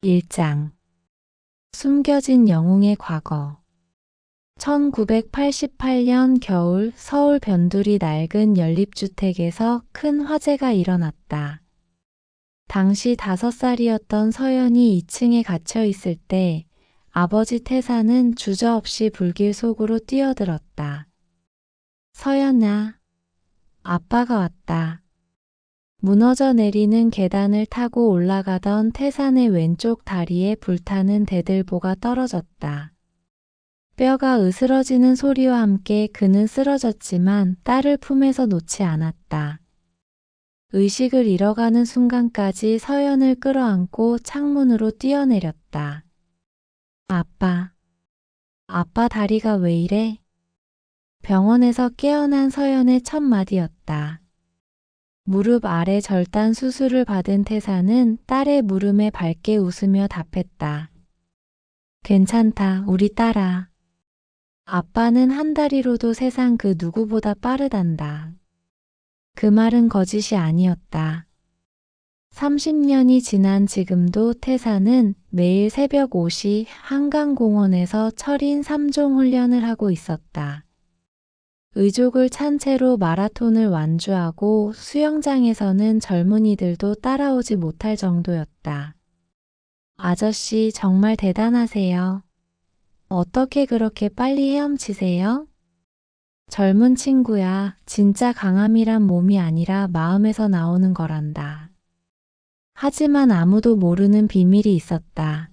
1장 숨겨진 영웅의 과거 1988년 겨울 서울 변두리 낡은 연립주택에서 큰 화재가 일어났다. 당시 5살이었던 서연이 2층에 갇혀 있을 때 아버지 태사는 주저없이 불길 속으로 뛰어들었다. 서연아, 아빠가 왔다. 무너져 내리는 계단을 타고 올라가던 태산의 왼쪽 다리에 불타는 대들보가 떨어졌다. 뼈가 으스러지는 소리와 함께 그는 쓰러졌지만 딸을 품에서 놓지 않았다. 의식을 잃어가는 순간까지 서연을 끌어안고 창문으로 뛰어내렸다. 아빠, 아빠 다리가 왜 이래? 병원에서 깨어난 서연의 첫 마디였다. 무릎 아래 절단 수술을 받은 태사는 딸의 물음에 밝게 웃으며 답했다. 괜찮다, 우리 딸아. 아빠는 한 다리로도 세상 그 누구보다 빠르단다. 그 말은 거짓이 아니었다. 30년이 지난 지금도 태사는 매일 새벽 5시 한강공원에서 철인 3종 훈련을 하고 있었다. 의족을 찬 채로 마라톤을 완주하고 수영장에서는 젊은이들도 따라오지 못할 정도였다. 아저씨 정말 대단하세요. 어떻게 그렇게 빨리 헤엄치세요? 젊은 친구야, 진짜 강함이란 몸이 아니라 마음에서 나오는 거란다. 하지만 아무도 모르는 비밀이 있었다.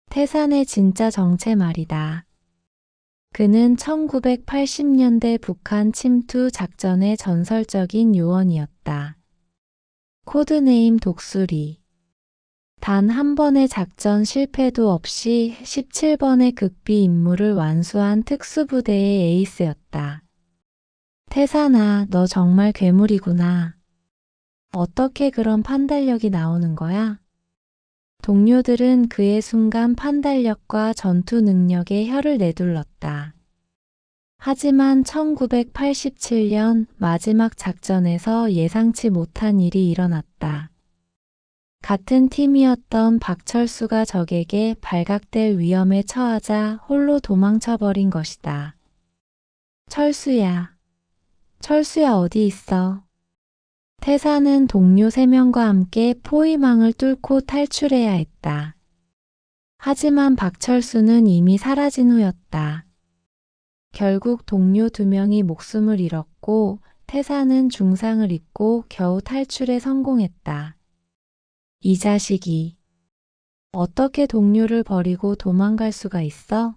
태산의 진짜 정체 말이다. 그는 1980년대 북한 침투 작전의 전설적인 요원이었다. 코드네임 독수리. 단 한 번의 작전 실패도 없이 17번의 극비 임무를 완수한 특수부대의 에이스였다. 태산아, 너 정말 괴물이구나. 어떻게 그런 판단력이 나오는 거야? 동료들은 그의 순간 판단력과 전투 능력에 혀를 내둘렀다. 하지만 1987년 마지막 작전에서 예상치 못한 일이 일어났다. 같은 팀이었던 박철수가 적에게 발각될 위험에 처하자 홀로 도망쳐버린 것이다. 철수야. 철수야 어디 있어? 태사는 동료 3명과 함께 포위망을 뚫고 탈출해야 했다. 하지만 박철수는 이미 사라진 후였다. 결국 동료 2명이 목숨을 잃었고 태사는 중상을 입고 겨우 탈출에 성공했다. 이 자식이 어떻게 동료를 버리고 도망갈 수가 있어?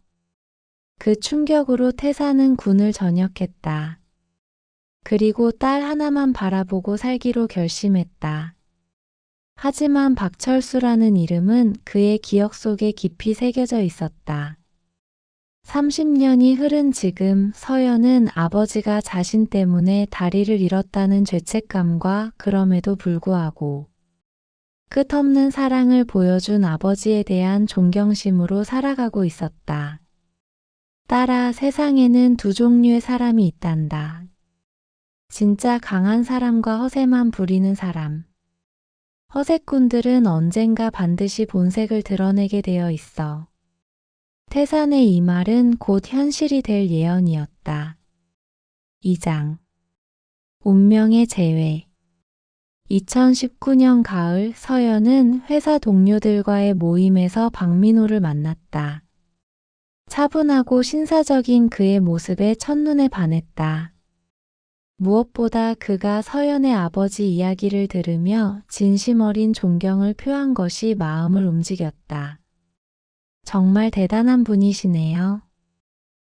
그 충격으로 태사는 군을 전역했다. 그리고 딸 하나만 바라보고 살기로 결심했다. 하지만 박철수라는 이름은 그의 기억 속에 깊이 새겨져 있었다. 30년이 흐른 지금 서연은 아버지가 자신 때문에 다리를 잃었다는 죄책감과 그럼에도 불구하고 끝없는 사랑을 보여준 아버지에 대한 존경심으로 살아가고 있었다. 딸아, 세상에는 2 종류의 사람이 있단다. 진짜 강한 사람과 허세만 부리는 사람. 허세꾼들은 언젠가 반드시 본색을 드러내게 되어 있어. 태산의 이 말은 곧 현실이 될 예언이었다. 2장 운명의 재회 2019년 가을 서연은 회사 동료들과의 모임에서 박민호를 만났다. 차분하고 신사적인 그의 모습에 첫눈에 반했다. 무엇보다 그가 서연의 아버지 이야기를 들으며 진심 어린 존경을 표한 것이 마음을 움직였다. 정말 대단한 분이시네요.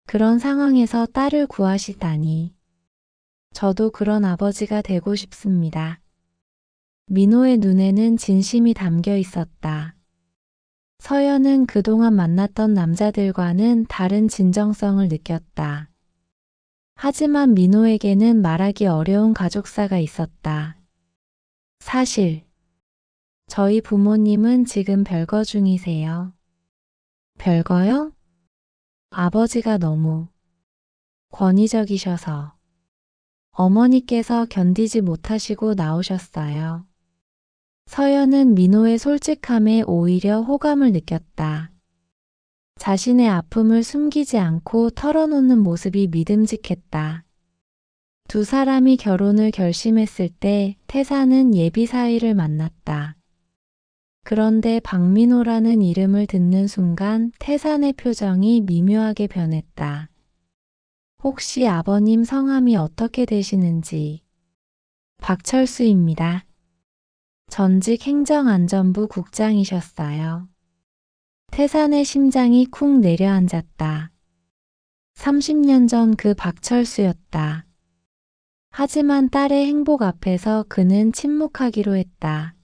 그런 상황에서 딸을 구하시다니. 저도 그런 아버지가 되고 싶습니다. 민호의 눈에는 진심이 담겨 있었다. 서연은 그동안 만났던 남자들과는 다른 진정성을 느꼈다. 하지만 민호에게는 말하기 어려운 가족사가 있었다. 사실, 저희 부모님은 지금 별거 중이세요. 별거요? 아버지가 너무 권위적이셔서 어머니께서 견디지 못하시고 나오셨어요. 서연은 민호의 솔직함에 오히려 호감을 느꼈다. 자신의 아픔을 숨기지 않고 털어놓는 모습이 믿음직했다. 두 사람이 결혼을 결심했을 때 태사는 예비 사위를 만났다. 그런데 박민호라는 이름을 듣는 순간 태산의 표정이 미묘하게 변했다. 혹시 아버님 성함이 어떻게 되시는지? 박철수입니다. 전직 행정안전부 국장이셨어요. 태산의 심장이 쿵 내려앉았다. 30년 전 그 박철수였다. 하지만 딸의 행복 앞에서 그는 침묵하기로 했다.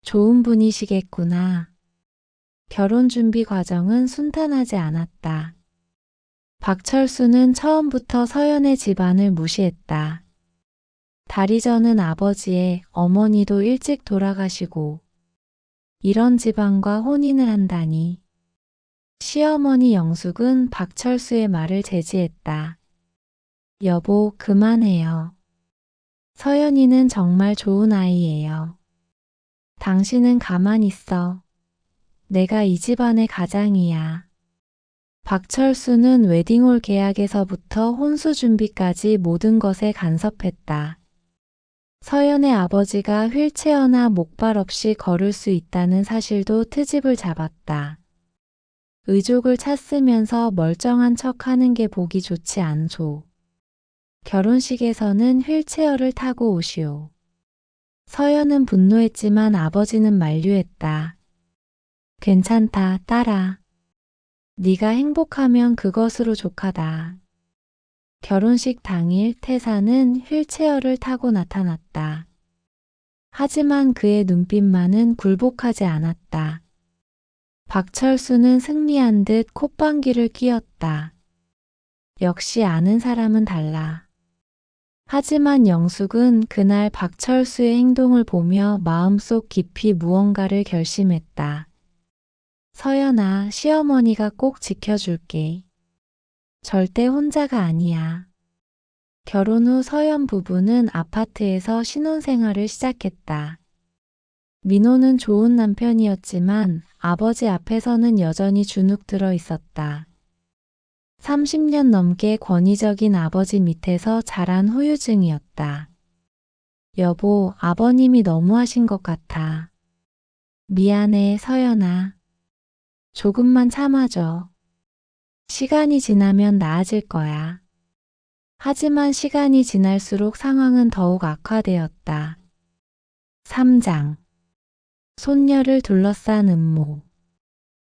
좋은 분이시겠구나. 결혼 준비 과정은 순탄하지 않았다. 박철수는 처음부터 서연의 집안을 무시했다. 다리 저는 아버지의 어머니도 일찍 돌아가시고 이런 집안과 혼인을 한다니. 시어머니 영숙은 박철수의 말을 제지했다. 여보, 그만해요. 서연이는 정말 좋은 아이예요. 당신은 가만히 있어. 내가 이 집안의 가장이야. 박철수는 웨딩홀 계약에서부터 혼수 준비까지 모든 것에 간섭했다. 서연의 아버지가 휠체어나 목발 없이 걸을 수 있다는 사실도 트집을 잡았다. 의족을 찾으면서 멀쩡한 척하는 게 보기 좋지 않소. 결혼식에서는 휠체어를 타고 오시오. 서연은 분노했지만 아버지는 만류했다. 괜찮다, 딸아. 네가 행복하면 그것으로 족하다. 결혼식 당일 태사는 휠체어를 타고 나타났다. 하지만 그의 눈빛만은 굴복하지 않았다. 박철수는 승리한 듯 콧방귀를 뀌었다. 역시 아는 사람은 달라. 하지만 영숙은 그날 박철수의 행동을 보며 마음속 깊이 무언가를 결심했다. 서연아, 시어머니가 꼭 지켜줄게. 절대 혼자가 아니야. 결혼 후 서연 부부는 아파트에서 신혼생활을 시작했다. 민호는 좋은 남편이었지만 아버지 앞에서는 여전히 주눅 들어 있었다. 30년 넘게 권위적인 아버지 밑에서 자란 후유증이었다. 여보, 아버님이 너무하신 것 같아. 미안해, 서연아. 조금만 참아줘. 시간이 지나면 나아질 거야. 하지만 시간이 지날수록 상황은 더욱 악화되었다. 3장. 손녀를 둘러싼 음모.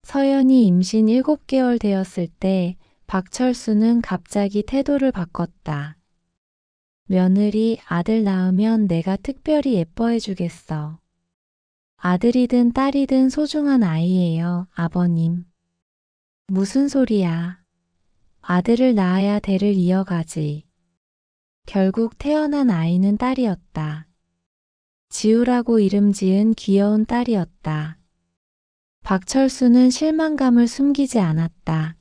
서연이 임신 7개월 되었을 때 박철수는 갑자기 태도를 바꿨다. 며느리, 아들 낳으면 내가 특별히 예뻐해 주겠어. 아들이든 딸이든 소중한 아이예요, 아버님. 무슨 소리야. 아들을 낳아야 대를 이어가지. 결국 태어난 아이는 딸이었다. 지우라고 이름 지은 귀여운 딸이었다. 박철수는 실망감을 숨기지 않았다.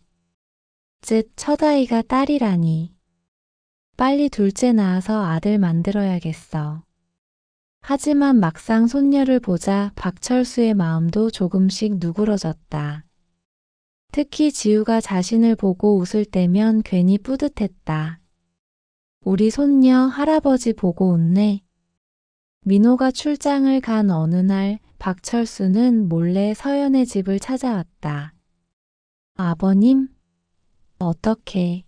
첫 아이가 딸이라니. 빨리 둘째 낳아서 아들 만들어야겠어. 하지만 막상 손녀를 보자 박철수의 마음도 조금씩 누그러졌다. 특히 지우가 자신을 보고 웃을 때면 괜히 뿌듯했다. 우리 손녀 할아버지 보고 웃네. 민호가 출장을 간 어느 날 박철수는 몰래 서연의 집을 찾아왔다. 아버님? 어떻게?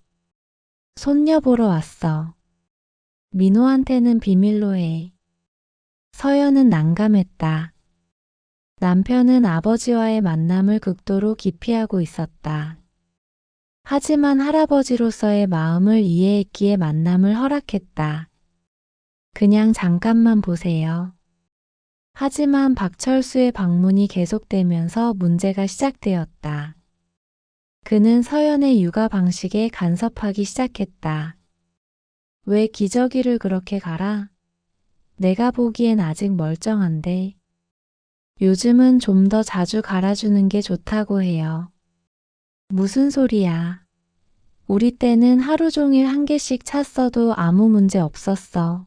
손녀 보러 왔어. 민호한테는 비밀로 해. 서연은 난감했다. 남편은 아버지와의 만남을 극도로 기피하고 있었다. 하지만 할아버지로서의 마음을 이해했기에 만남을 허락했다. 그냥 잠깐만 보세요. 하지만 박철수의 방문이 계속되면서 문제가 시작되었다. 그는 서연의 육아 방식에 간섭하기 시작했다. 왜 기저귀를 그렇게 갈아? 내가 보기엔 아직 멀쩡한데. 요즘은 좀 더 자주 갈아주는 게 좋다고 해요. 무슨 소리야. 우리 때는 하루 종일 한 개씩 찼어도 아무 문제 없었어.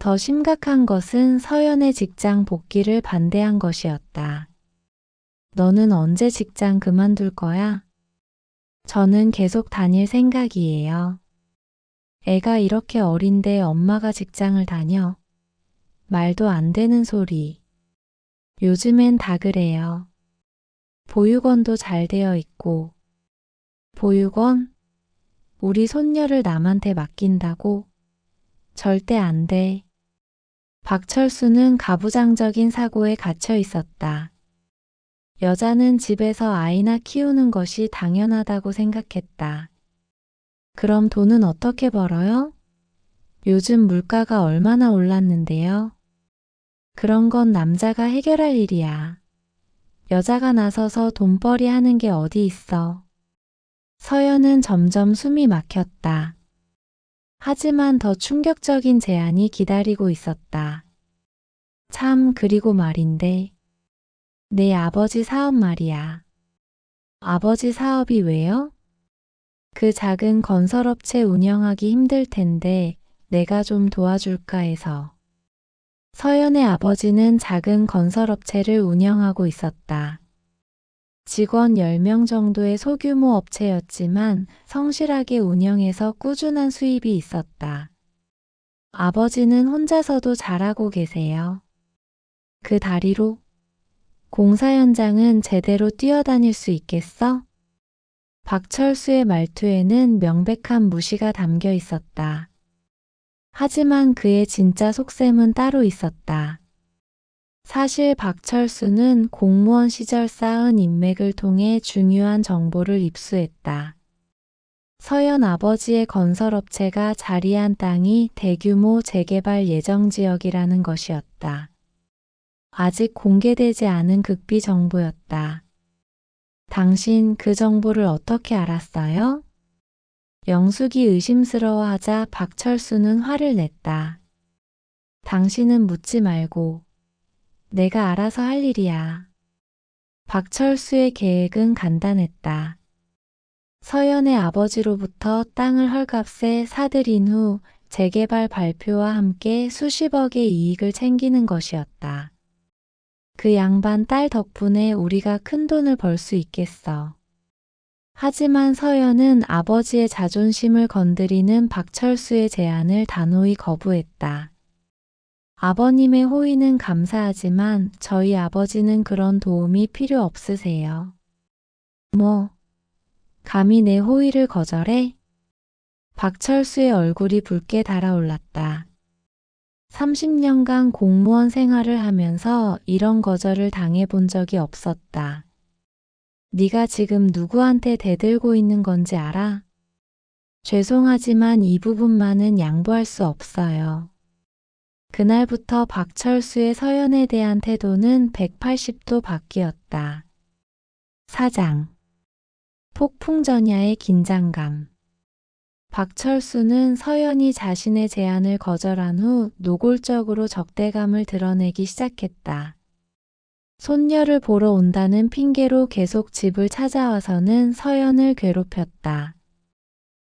더 심각한 것은 서연의 직장 복귀를 반대한 것이었다. 너는 언제 직장 그만둘 거야? 저는 계속 다닐 생각이에요. 애가 이렇게 어린데 엄마가 직장을 다녀? 말도 안 되는 소리. 요즘엔 다 그래요. 보육원도 잘 되어 있고. 보육원? 우리 손녀를 남한테 맡긴다고? 절대 안 돼. 박철수는 가부장적인 사고에 갇혀 있었다. 여자는 집에서 아이나 키우는 것이 당연하다고 생각했다. 그럼 돈은 어떻게 벌어요? 요즘 물가가 얼마나 올랐는데요? 그런 건 남자가 해결할 일이야. 여자가 나서서 돈벌이 하는 게 어디 있어. 서연은 점점 숨이 막혔다. 하지만 더 충격적인 제안이 기다리고 있었다. 참, 그리고 말인데. 내 아버지 사업 말이야. 아버지 사업이 왜요? 그 작은 건설업체 운영하기 힘들 텐데 내가 좀 도와줄까 해서. 서연의 아버지는 작은 건설업체를 운영하고 있었다. 직원 10명 정도의 소규모 업체였지만 성실하게 운영해서 꾸준한 수입이 있었다. 아버지는 혼자서도 잘하고 계세요. 그 다리로? 공사 현장은 제대로 뛰어다닐 수 있겠어? 박철수의 말투에는 명백한 무시가 담겨 있었다. 하지만 그의 진짜 속셈은 따로 있었다. 사실 박철수는 공무원 시절 쌓은 인맥을 통해 중요한 정보를 입수했다. 서연 아버지의 건설업체가 자리한 땅이 대규모 재개발 예정 지역이라는 것이었다. 아직 공개되지 않은 극비 정보였다. 당신 그 정보를 어떻게 알았어요? 영숙이 의심스러워하자 박철수는 화를 냈다. 당신은 묻지 말고 내가 알아서 할 일이야. 박철수의 계획은 간단했다. 서연의 아버지로부터 땅을 헐값에 사들인 후 재개발 발표와 함께 수십억의 이익을 챙기는 것이었다. 그 양반 딸 덕분에 우리가 큰 돈을 벌 수 있겠어. 하지만 서연은 아버지의 자존심을 건드리는 박철수의 제안을 단호히 거부했다. 아버님의 호의는 감사하지만 저희 아버지는 그런 도움이 필요 없으세요. 뭐, 감히 내 호의를 거절해? 박철수의 얼굴이 붉게 달아올랐다. 30년간 공무원 생활을 하면서 이런 거절을 당해본 적이 없었다. 네가 지금 누구한테 대들고 있는 건지 알아? 죄송하지만 이 부분만은 양보할 수 없어요. 그날부터 박철수의 서연에 대한 태도는 180도 바뀌었다. 사장. 폭풍전야의 긴장감. 박철수는 서연이 자신의 제안을 거절한 후 노골적으로 적대감을 드러내기 시작했다. 손녀를 보러 온다는 핑계로 계속 집을 찾아와서는 서연을 괴롭혔다.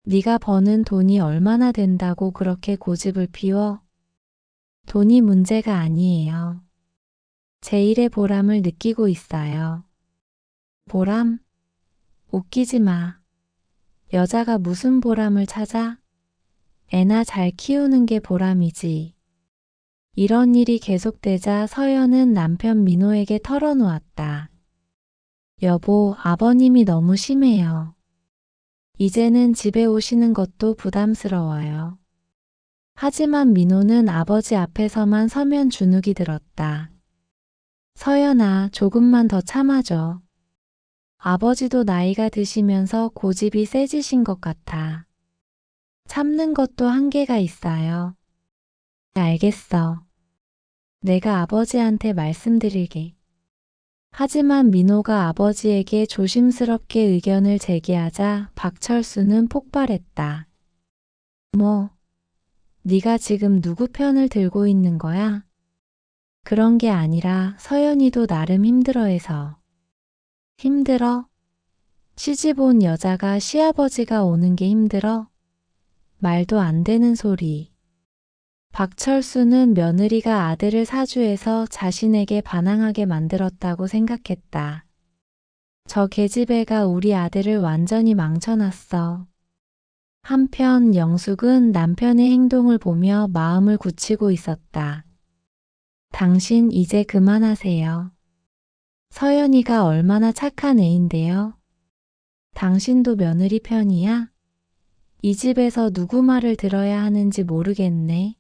네가 버는 돈이 얼마나 된다고 그렇게 고집을 피워? 돈이 문제가 아니에요. 제 일의 보람을 느끼고 있어요. 보람? 웃기지 마. 여자가 무슨 보람을 찾아? 애나 잘 키우는 게 보람이지. 이런 일이 계속되자 서연은 남편 민호에게 털어놓았다. 여보, 아버님이 너무 심해요. 이제는 집에 오시는 것도 부담스러워요. 하지만 민호는 아버지 앞에서만 서면 주눅이 들었다. 서연아, 조금만 더 참아줘. 아버지도 나이가 드시면서 고집이 세지신 것 같아. 참는 것도 한계가 있어요. 알겠어. 내가 아버지한테 말씀드릴게. 하지만 민호가 아버지에게 조심스럽게 의견을 제기하자 박철수는 폭발했다. 뭐, 네가 지금 누구 편을 들고 있는 거야? 그런 게 아니라 서연이도 나름 힘들어해서. 힘들어? 시집 온 여자가 시아버지가 오는 게 힘들어? 말도 안 되는 소리. 박철수는 며느리가 아들을 사주해서 자신에게 반항하게 만들었다고 생각했다. 저 계집애가 우리 아들을 완전히 망쳐놨어. 한편 영숙은 남편의 행동을 보며 마음을 굳히고 있었다. 당신 이제 그만하세요. 서연이가 얼마나 착한 애인데요. 당신도 며느리 편이야? 이 집에서 누구 말을 들어야 하는지 모르겠네.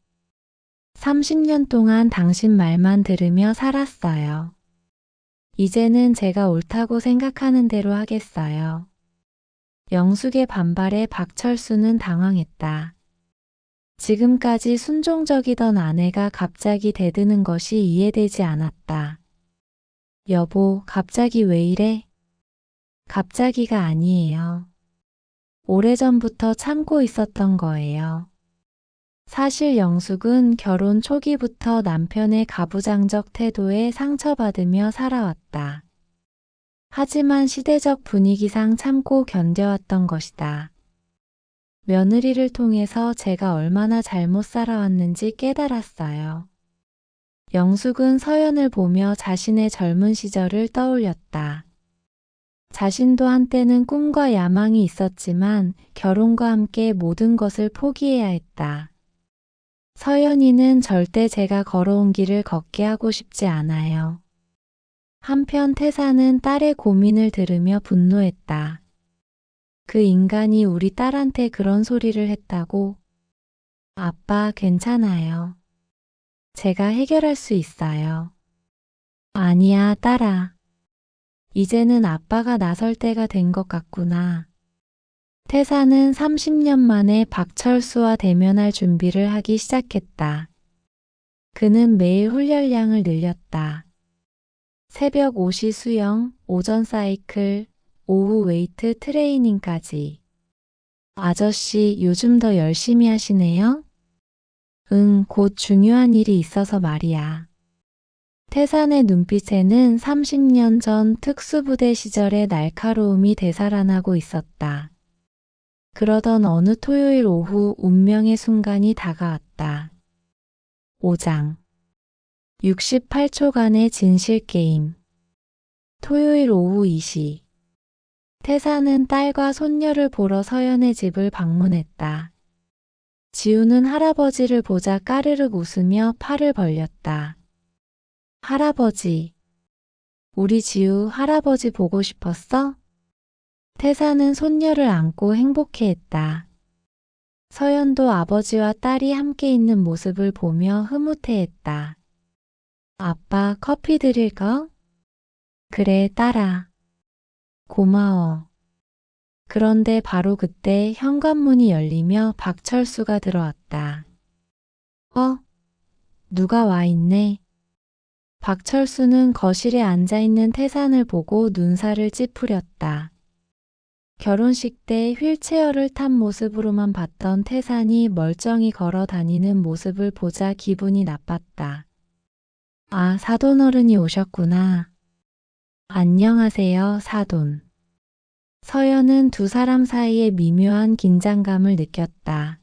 30년 동안 당신 말만 들으며 살았어요. 이제는 제가 옳다고 생각하는 대로 하겠어요. 영숙의 반발에 박철수는 당황했다. 지금까지 순종적이던 아내가 갑자기 대드는 것이 이해되지 않았다. 여보, 갑자기 왜 이래? 갑자기가 아니에요. 오래전부터 참고 있었던 거예요. 사실 영숙은 결혼 초기부터 남편의 가부장적 태도에 상처받으며 살아왔다. 하지만 시대적 분위기상 참고 견뎌왔던 것이다. 며느리를 통해서 제가 얼마나 잘못 살아왔는지 깨달았어요. 영숙은 서연을 보며 자신의 젊은 시절을 떠올렸다. 자신도 한때는 꿈과 야망이 있었지만 결혼과 함께 모든 것을 포기해야 했다. 서연이는 절대 제가 걸어온 길을 걷게 하고 싶지 않아요. 한편 태사는 딸의 고민을 들으며 분노했다. 그 인간이 우리 딸한테 그런 소리를 했다고? 아빠, 괜찮아요. 제가 해결할 수 있어요. 아니야, 딸아. 이제는 아빠가 나설 때가 된 것 같구나. 태사는 30년 만에 박철수와 대면할 준비를 하기 시작했다. 그는 매일 훈련량을 늘렸다. 새벽 5시 수영, 오전 사이클, 오후 웨이트 트레이닝까지. 아저씨, 요즘 더 열심히 하시네요? 응, 곧 중요한 일이 있어서 말이야. 태산의 눈빛에는 30년 전 특수부대 시절의 날카로움이 되살아나고 있었다. 그러던 어느 토요일 오후 운명의 순간이 다가왔다. 5장 68초간의 진실게임. 토요일 오후 2시. 태사는 딸과 손녀를 보러 서연의 집을 방문했다. 지우는 할아버지를 보자 까르륵 웃으며 팔을 벌렸다. 할아버지. 우리 지우 할아버지 보고 싶었어? 태사는 손녀를 안고 행복해했다. 서연도 아버지와 딸이 함께 있는 모습을 보며 흐뭇해했다. 아빠, 커피 드릴까? 그래, 딸아. 고마워. 그런데 바로 그때 현관문이 열리며 박철수가 들어왔다. 누가 와 있네. 박철수는 거실에 앉아있는 태산을 보고 눈살을 찌푸렸다. 결혼식 때 휠체어를 탄 모습으로만 봤던 태산이 멀쩡히 걸어 다니는 모습을 보자 기분이 나빴다. 아, 사돈 어른이 오셨구나. 안녕하세요, 사돈. 서연은 두 사람 사이에 미묘한 긴장감을 느꼈다.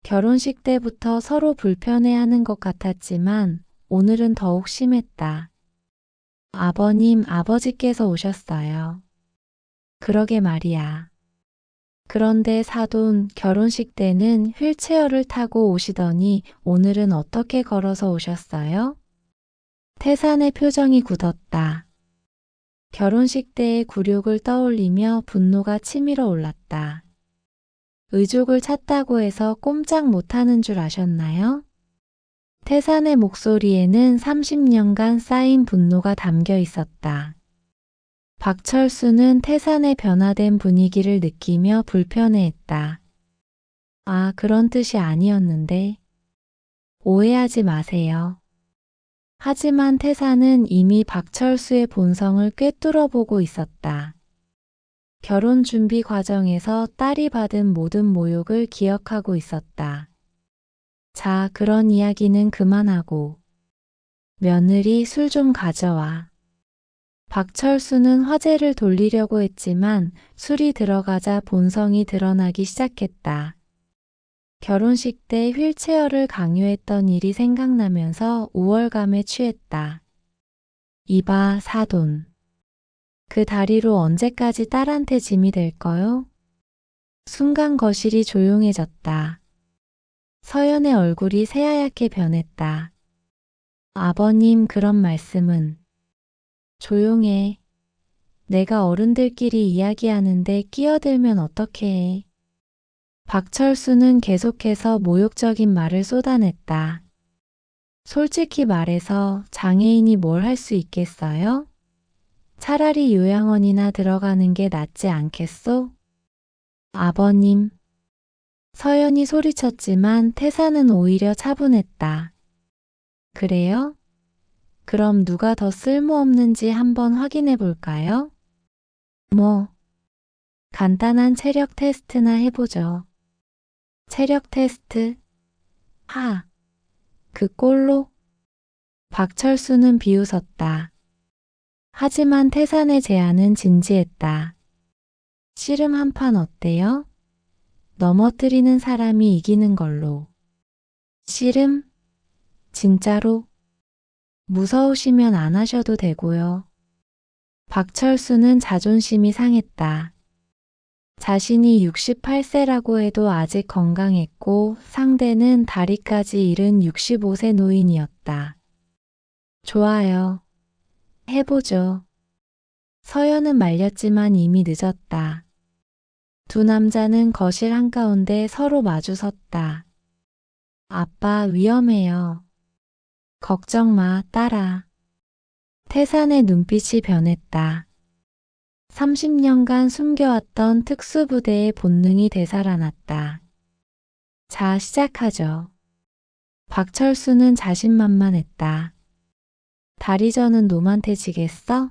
결혼식 때부터 서로 불편해하는 것 같았지만 오늘은 더욱 심했다. 아버님, 아버지께서 오셨어요. 그러게 말이야. 그런데 사돈, 결혼식 때는 휠체어를 타고 오시더니 오늘은 어떻게 걸어서 오셨어요? 태산의 표정이 굳었다. 결혼식 때의 굴욕을 떠올리며 분노가 치밀어 올랐다. 의족을 찾다고 해서 꼼짝 못하는 줄 아셨나요? 태산의 목소리에는 30년간 쌓인 분노가 담겨 있었다. 박철수는 태산의 변화된 분위기를 느끼며 불편해했다. 아, 그런 뜻이 아니었는데. 오해하지 마세요. 하지만 태산은 이미 박철수의 본성을 꿰뚫어 보고 있었다. 결혼 준비 과정에서 딸이 받은 모든 모욕을 기억하고 있었다. 자, 그런 이야기는 그만하고. 며느리, 술 좀 가져와. 박철수는 화제를 돌리려고 했지만 술이 들어가자 본성이 드러나기 시작했다. 결혼식 때 휠체어를 강요했던 일이 생각나면서 우월감에 취했다. 이봐, 사돈. 그 다리로 언제까지 딸한테 짐이 될 거요? 순간 거실이 조용해졌다. 서연의 얼굴이 새하얗게 변했다. 아버님, 그런 말씀은. 조용해. 내가 어른들끼리 이야기하는데 끼어들면 어떡해 해. 박철수는 계속해서 모욕적인 말을 쏟아냈다. 솔직히 말해서 장애인이 뭘 할 수 있겠어요? 차라리 요양원이나 들어가는 게 낫지 않겠소? 아버님. 서연이 소리쳤지만 태사는 오히려 차분했다. 그래요? 그럼 누가 더 쓸모없는지 한번 확인해 볼까요? 뭐, 간단한 체력 테스트나 해보죠. 체력 테스트? 그 꼴로? 박철수는 비웃었다. 하지만 태산의 제안은 진지했다. 씨름 한 판 어때요? 넘어뜨리는 사람이 이기는 걸로. 씨름? 진짜로? 무서우시면 안 하셔도 되고요. 박철수는 자존심이 상했다. 자신이 68세라고 해도 아직 건강했고 상대는 다리까지 잃은 65세 노인이었다. 좋아요. 해보죠. 서연은 말렸지만 이미 늦었다. 두 남자는 거실 한가운데 서로 마주 섰다. 아빠, 위험해요. 걱정 마, 딸아. 태산의 눈빛이 변했다. 30년간 숨겨왔던 특수부대의 본능이 되살아났다. 자, 시작하죠. 박철수는 자신만만했다. 다리저는 놈한테 지겠어?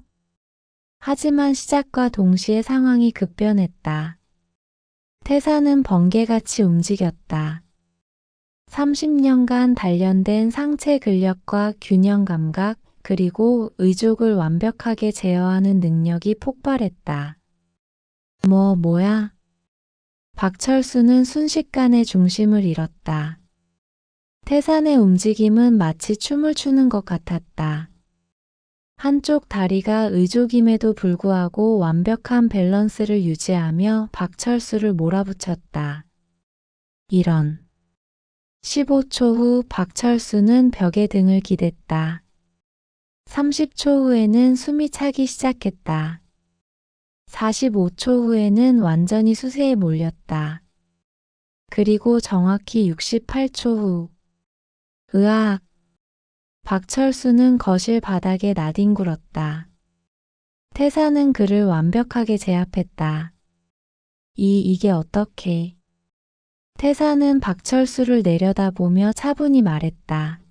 하지만 시작과 동시에 상황이 급변했다. 태사는 번개같이 움직였다. 30년간 단련된 상체 근력과 균형 감각, 그리고 의족을 완벽하게 제어하는 능력이 폭발했다. 뭐야? 박철수는 순식간에 중심을 잃었다. 태산의 움직임은 마치 춤을 추는 것 같았다. 한쪽 다리가 의족임에도 불구하고 완벽한 밸런스를 유지하며 박철수를 몰아붙였다. 이런. 15초 후 박철수는 벽에 등을 기댔다. 30초 후에는 숨이 차기 시작했다. 45초 후에는 완전히 수세에 몰렸다. 그리고 정확히 68초 후. 으악! 박철수는 거실 바닥에 나뒹굴었다. 태사는 그를 완벽하게 제압했다. 이게 어떻게? 태사는 박철수를 내려다보며 차분히 말했다.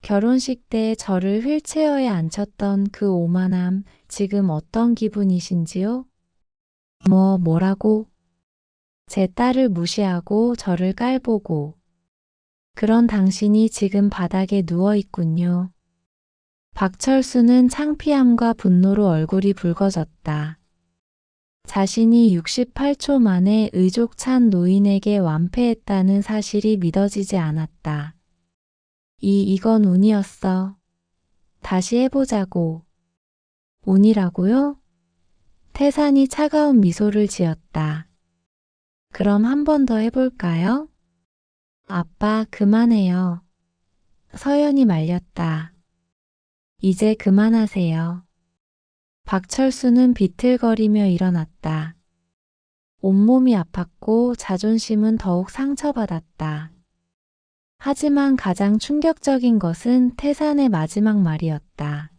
결혼식 때 저를 휠체어에 앉혔던 그 오만함, 지금 어떤 기분이신지요? 뭐라고? 제 딸을 무시하고 저를 깔보고. 그런 당신이 지금 바닥에 누워있군요. 박철수는 창피함과 분노로 얼굴이 붉어졌다. 자신이 68초 만에 의족찬 노인에게 완패했다는 사실이 믿어지지 않았다. 이건 운이었어. 다시 해보자고. 운이라고요? 태산이 차가운 미소를 지었다. 그럼 한 번 더 해볼까요? 아빠, 그만해요. 서연이 말렸다. 이제 그만하세요. 박철수는 비틀거리며 일어났다. 온몸이 아팠고 자존심은 더욱 상처받았다. 하지만 가장 충격적인 것은 태산의 마지막 말이었다.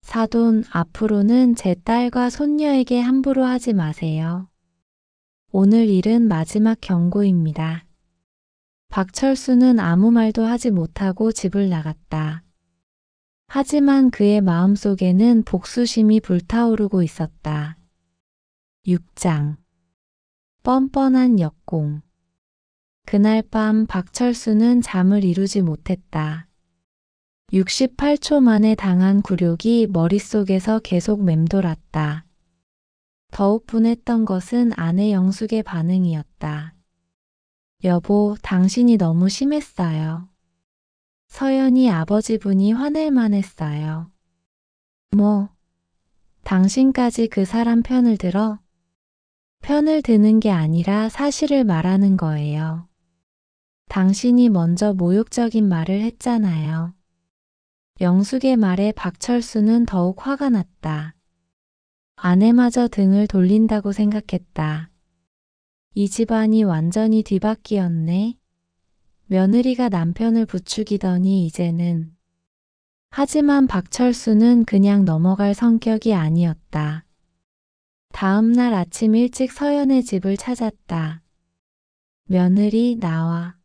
사돈, 앞으로는 제 딸과 손녀에게 함부로 하지 마세요. 오늘 일은 마지막 경고입니다. 박철수는 아무 말도 하지 못하고 집을 나갔다. 하지만 그의 마음속에는 복수심이 불타오르고 있었다. 6장. 뻔뻔한 역공. 그날 밤 박철수는 잠을 이루지 못했다. 68초 만에 당한 굴욕이 머릿속에서 계속 맴돌았다. 더욱 분했던 것은 아내 영숙의 반응이었다. 여보, 당신이 너무 심했어요. 서연이 아버지분이 화낼 만했어요. 뭐, 당신까지 그 사람 편을 들어? 편을 드는 게 아니라 사실을 말하는 거예요. 당신이 먼저 모욕적인 말을 했잖아요. 영숙의 말에 박철수는 더욱 화가 났다. 아내마저 등을 돌린다고 생각했다. 이 집안이 완전히 뒤바뀌었네. 며느리가 남편을 부추기더니 이제는. 하지만 박철수는 그냥 넘어갈 성격이 아니었다. 다음 날 아침 일찍 서연의 집을 찾았다. 며느리 나와.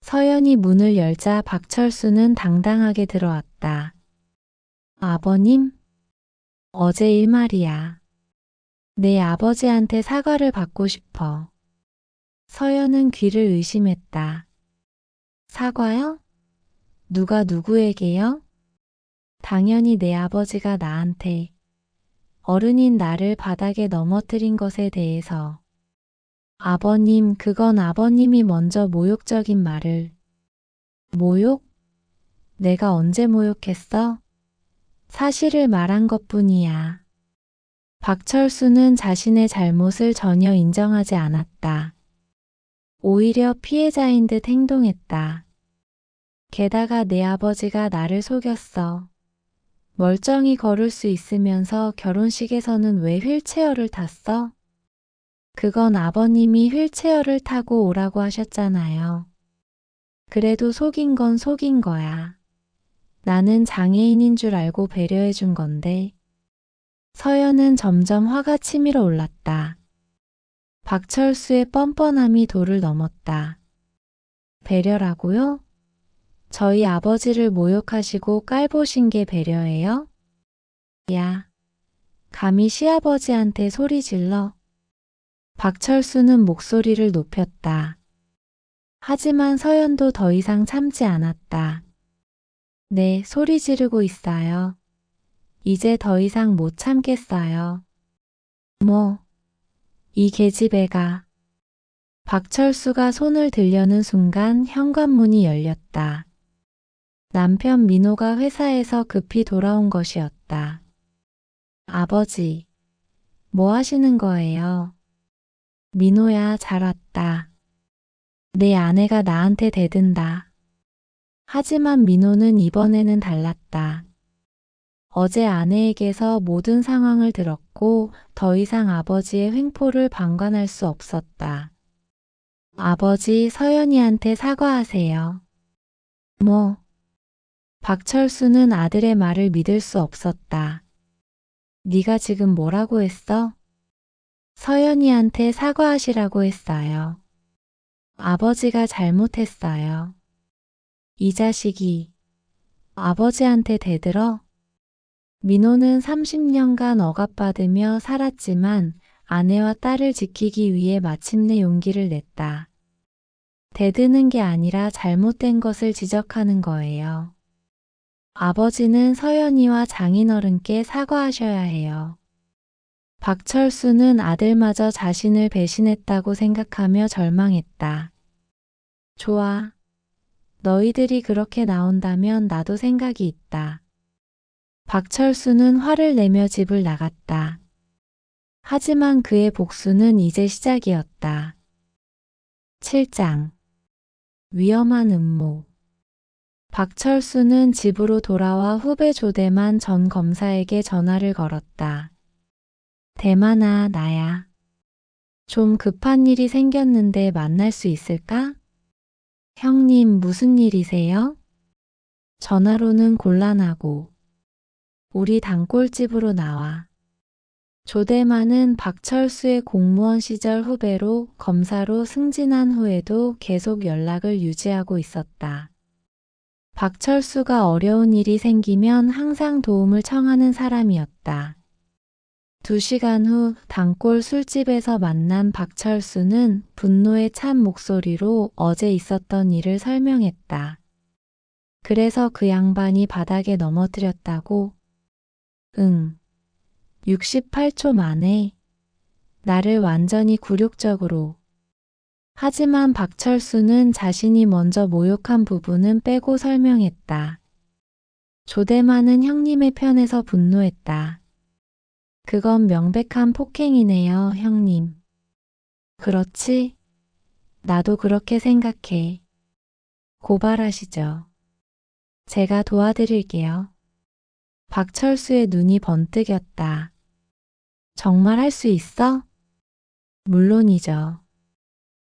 서연이 문을 열자 박철수는 당당하게 들어왔다. 아버님? 어제 일 말이야. 내 아버지한테 사과를 받고 싶어. 서연은 귀를 의심했다. 사과요? 누가 누구에게요? 당연히 내 아버지가 나한테. 어른인 나를 바닥에 넘어뜨린 것에 대해서. 아버님, 그건 아버님이 먼저 모욕적인 말을. 모욕? 내가 언제 모욕했어? 사실을 말한 것뿐이야. 박철수는 자신의 잘못을 전혀 인정하지 않았다. 오히려 피해자인 듯 행동했다. 게다가 내 아버지가 나를 속였어. 멀쩡히 걸을 수 있으면서 결혼식에서는 왜 휠체어를 탔어? 그건 아버님이 휠체어를 타고 오라고 하셨잖아요. 그래도 속인 건 속인 거야. 나는 장애인인 줄 알고 배려해 준 건데. 서연은 점점 화가 치밀어 올랐다. 박철수의 뻔뻔함이 도를 넘었다. 배려라고요? 저희 아버지를 모욕하시고 깔보신 게 배려예요? 야, 감히 시아버지한테 소리 질러. 박철수는 목소리를 높였다. 하지만 서연도 더 이상 참지 않았다. 네, 소리 지르고 있어요. 이제 더 이상 못 참겠어요. 뭐, 이 계집애가. 박철수가 손을 들려는 순간 현관문이 열렸다. 남편 민호가 회사에서 급히 돌아온 것이었다. 아버지, 뭐 하시는 거예요? 민호야, 잘 왔다. 내 아내가 나한테 대든다. 하지만 민호는 이번에는 달랐다. 어제 아내에게서 모든 상황을 들었고 더 이상 아버지의 횡포를 방관할 수 없었다. 아버지, 서연이한테 사과하세요. 뭐? 박철수는 아들의 말을 믿을 수 없었다. 네가 지금 뭐라고 했어? 서연이한테 사과하시라고 했어요. 아버지가 잘못했어요. 이 자식이 아버지한테 대들어? 민호는 30년간 억압받으며 살았지만 아내와 딸을 지키기 위해 마침내 용기를 냈다. 대드는 게 아니라 잘못된 것을 지적하는 거예요. 아버지는 서연이와 장인어른께 사과하셔야 해요. 박철수는 아들마저 자신을 배신했다고 생각하며 절망했다. 좋아. 너희들이 그렇게 나온다면 나도 생각이 있다. 박철수는 화를 내며 집을 나갔다. 하지만 그의 복수는 이제 시작이었다. 7장. 위험한 음모. 박철수는 집으로 돌아와 후배 조대만 전 검사에게 전화를 걸었다. 대만아, 나야. 좀 급한 일이 생겼는데 만날 수 있을까? 형님, 무슨 일이세요? 전화로는 곤란하고. 우리 단골집으로 나와. 조대만은 박철수의 공무원 시절 후배로 검사로 승진한 후에도 계속 연락을 유지하고 있었다. 박철수가 어려운 일이 생기면 항상 도움을 청하는 사람이었다. 2시간 후 단골 술집에서 만난 박철수는 분노에 찬 목소리로 어제 있었던 일을 설명했다. 그래서 그 양반이 바닥에 넘어뜨렸다고? 응. 68초 만에 나를 완전히 굴욕적으로. 하지만 박철수는 자신이 먼저 모욕한 부분은 빼고 설명했다. 조대만은 형님의 편에서 분노했다. 그건 명백한 폭행이네요, 형님. 그렇지? 나도 그렇게 생각해. 고발하시죠. 제가 도와드릴게요. 박철수의 눈이 번뜩였다. 정말 할 수 있어? 물론이죠.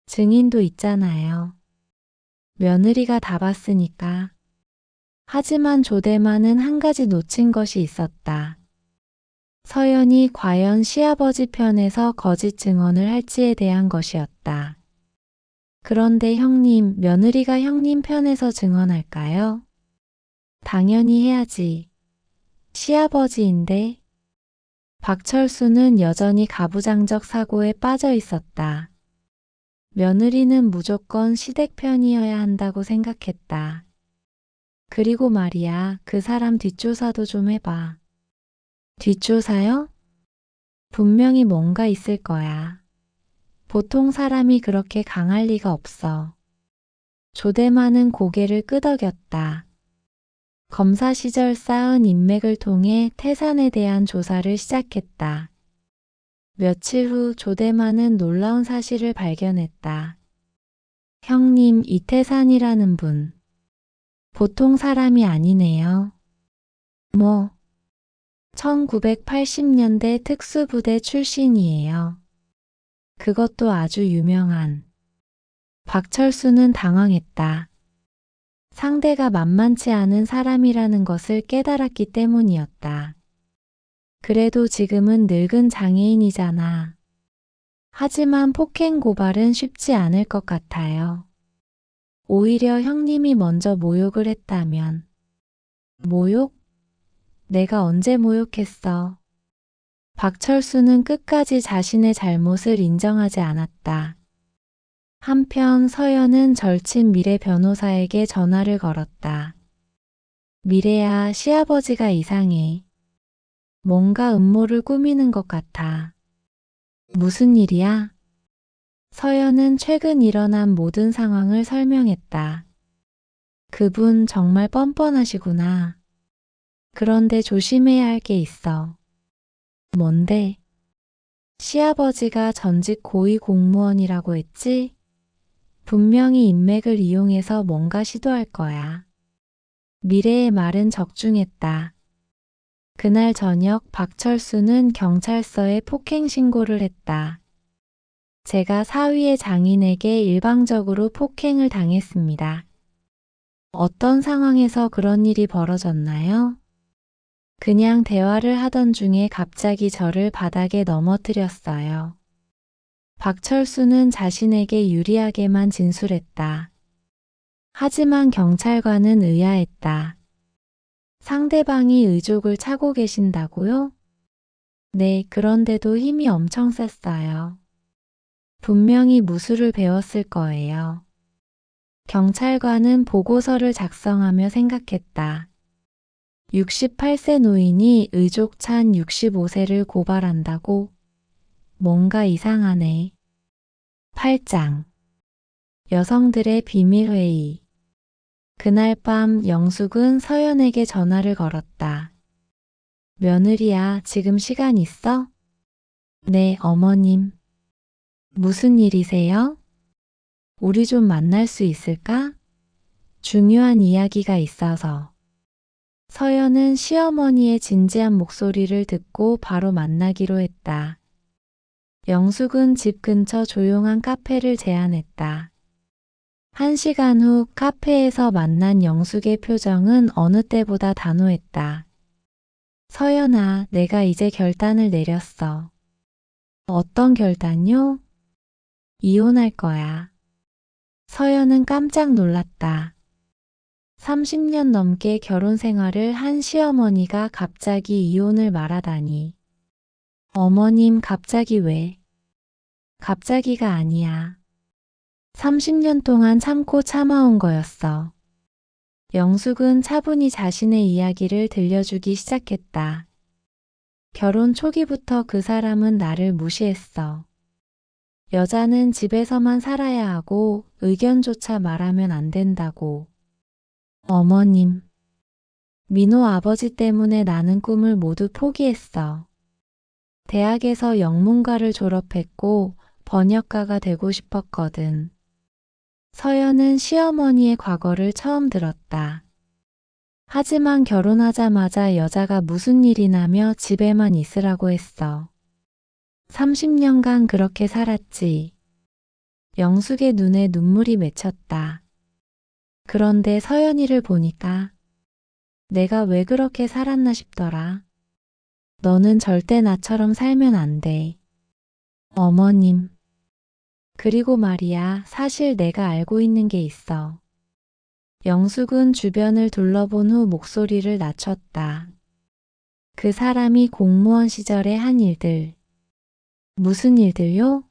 증인도 있잖아요. 며느리가 다 봤으니까. 하지만 조대만은 한 가지 놓친 것이 있었다. 서연이 과연 시아버지 편에서 거짓 증언을 할지에 대한 것이었다. 그런데 형님, 며느리가 형님 편에서 증언할까요? 당연히 해야지. 시아버지인데. 박철수는 여전히 가부장적 사고에 빠져 있었다. 며느리는 무조건 시댁 편이어야 한다고 생각했다. 그리고 말이야, 그 사람 뒷조사도 좀 해봐. 뒷조사요? 분명히 뭔가 있을 거야. 보통 사람이 그렇게 강할 리가 없어. 조대만은 고개를 끄덕였다. 검사 시절 쌓은 인맥을 통해 태산에 대한 조사를 시작했다. 며칠 후 조대만은 놀라운 사실을 발견했다. 형님, 이태산이라는 분. 보통 사람이 아니네요. 뭐? 1980년대 특수부대 출신이에요. 그것도 아주 유명한. 박철수는 당황했다. 상대가 만만치 않은 사람이라는 것을 깨달았기 때문이었다. 그래도 지금은 늙은 장애인이잖아. 하지만 폭행 고발은 쉽지 않을 것 같아요. 오히려 형님이 먼저 모욕을 했다면. 모욕? 내가 언제 모욕했어? 박철수는 끝까지 자신의 잘못을 인정하지 않았다. 한편 서연은 절친 미래 변호사에게 전화를 걸었다. 미래야, 시아버지가 이상해. 뭔가 음모를 꾸미는 것 같아. 무슨 일이야? 서연은 최근 일어난 모든 상황을 설명했다. 그분 정말 뻔뻔하시구나. 그런데 조심해야 할 게 있어. 뭔데? 시아버지가 전직 고위 공무원이라고 했지? 분명히 인맥을 이용해서 뭔가 시도할 거야. 미래의 말은 적중했다. 그날 저녁 박철수는 경찰서에 폭행 신고를 했다. 제가 사위의 장인에게 일방적으로 폭행을 당했습니다. 어떤 상황에서 그런 일이 벌어졌나요? 그냥 대화를 하던 중에 갑자기 저를 바닥에 넘어뜨렸어요. 박철수는 자신에게 유리하게만 진술했다. 하지만 경찰관은 의아했다. 상대방이 의족을 차고 계신다고요? 네, 그런데도 힘이 엄청 셌어요. 분명히 무술을 배웠을 거예요. 경찰관은 보고서를 작성하며 생각했다. 68세 노인이 의족 찬 65세를 고발한다고? 뭔가 이상하네. 8장 여성들의 비밀회의. 그날 밤 영숙은 서연에게 전화를 걸었다. 며느리야, 지금 시간 있어? 네, 어머님. 무슨 일이세요? 우리 좀 만날 수 있을까? 중요한 이야기가 있어서. 서연은 시어머니의 진지한 목소리를 듣고 바로 만나기로 했다. 영숙은 집 근처 조용한 카페를 제안했다. 1시간 후 카페에서 만난 영숙의 표정은 어느 때보다 단호했다. 서연아, 내가 이제 결단을 내렸어. 어떤 결단요? 이혼할 거야. 서연은 깜짝 놀랐다. 30년 넘게 결혼 생활을 한 시어머니가 갑자기 이혼을 말하다니. 어머님, 갑자기 왜? 갑자기가 아니야. 30년 동안 참고 참아온 거였어. 영숙은 차분히 자신의 이야기를 들려주기 시작했다. 결혼 초기부터 그 사람은 나를 무시했어. 여자는 집에서만 살아야 하고 의견조차 말하면 안 된다고. 어머님, 민호 아버지 때문에 나는 꿈을 모두 포기했어. 대학에서 영문과를 졸업했고 번역가가 되고 싶었거든. 서연은 시어머니의 과거를 처음 들었다. 하지만 결혼하자마자 여자가 무슨 일이 나며 집에만 있으라고 했어. 30년간 그렇게 살았지. 영숙의 눈에 눈물이 맺혔다. 그런데 서연이를 보니까 내가 왜 그렇게 살았나 싶더라. 너는 절대 나처럼 살면 안 돼. 어머님. 그리고 말이야, 사실 내가 알고 있는 게 있어. 영숙은 주변을 둘러본 후 목소리를 낮췄다. 그 사람이 공무원 시절에 한 일들. 무슨 일들요?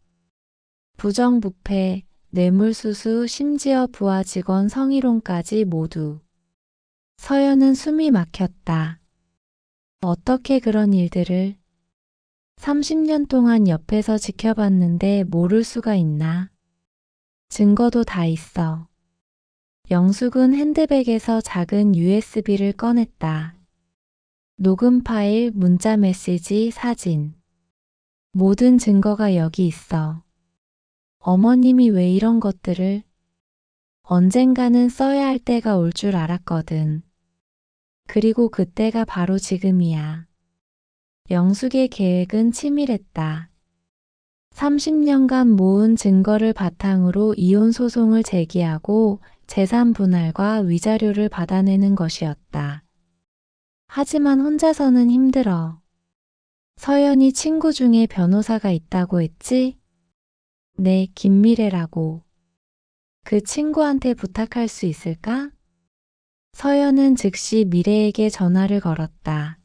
부정부패, 뇌물수수, 심지어 부하 직원 성희롱까지 모두. 서연은 숨이 막혔다. 어떻게 그런 일들을 30년 동안 옆에서 지켜봤는데 모를 수가 있나? 증거도 다 있어. 영숙은 핸드백에서 작은 USB를 꺼냈다. 녹음 파일, 문자 메시지, 사진. 모든 증거가 여기 있어. 어머님이 왜 이런 것들을 언젠가는 써야 할 때가 올 줄 알았거든. 그리고 그때가 바로 지금이야. 영숙의 계획은 치밀했다. 30년간 모은 증거를 바탕으로 이혼 소송을 제기하고 재산 분할과 위자료를 받아내는 것이었다. 하지만 혼자서는 힘들어. 서연이 친구 중에 변호사가 있다고 했지? 네, 김미래라고. 그 친구한테 부탁할 수 있을까? 서연은 즉시 미래에게 전화를 걸었다.